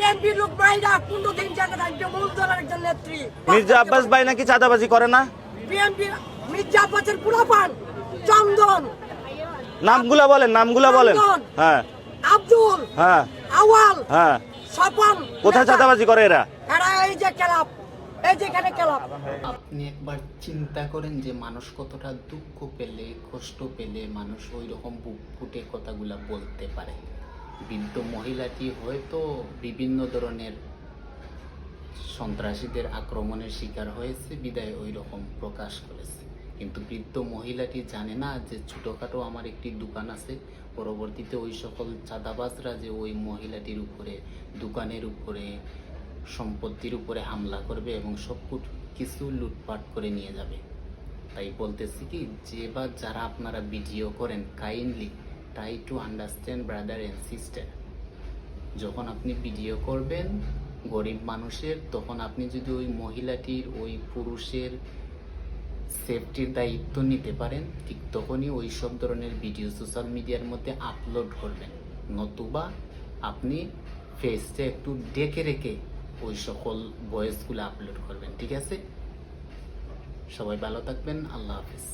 BNP লোক ভাইরা 15 দিন জায়গা থাকবে মূল দলের একজন নেত্রী মির্জা আব্বাস ভাই নাকি চাঁদাবাজি করে না? বিএনপি মির্জা আব্বাসের পুরাপান চন্দন, নামগুলা বলেন, নামগুলা বলেন। চন্দন, হ্যাঁ আব্দুল, হ্যাঁ আওয়াল, হ্যাঁ। স্বপন, কোথায় চাঁদাবাজি করে এরা? এরা এই যে ক্লাব, এই যে এখানে ক্লাব। আপনি একবার চিন্তা করেন যে মানুষ কতটা দুঃখ পেলে, কষ্ট পেলে মানুষ ওই রকম বুক ফুটে কথাগুলা বলতে পারে। বৃদ্ধ মহিলাটি হয়তো বিভিন্ন ধরনের সন্ত্রাসীদের আক্রমণের শিকার হয়েছে বিদায় ওই রকম প্রকাশ করেছে, কিন্তু বৃদ্ধ মহিলাটি জানে না যে ছোটোখাটো আমার একটি দোকান আছে, পরবর্তীতে ওই সকল চাঁদাবাজরা যে ওই মহিলাটির উপরে, দোকানের উপরে, সম্পত্তির উপরে হামলা করবে এবং সব কিছু লুটপাট করে নিয়ে যাবে। তাই বলতেছি কি, যে বা যারা আপনারা ভিডিও করেন, kindly try to understand brother and sister. যখন আপনি ভিডিও করবেন গরিব মানুষের, তখন আপনি যদি ওই মহিলাটির, ওই পুরুষের সেফটির দায়িত্ব নিতে পারেন, ঠিক তখনই ওই সব ধরনের ভিডিও সোশ্যাল মিডিয়ার মধ্যে আপলোড করবেন। নতুবা আপনি ফেসটা একটু ডেকে রেখে ওই সকল ভয়েসগুলো আপলোড করবেন। ঠিক আছে? সবাই ভালো থাকবেন। আল্লাহ হাফেজ।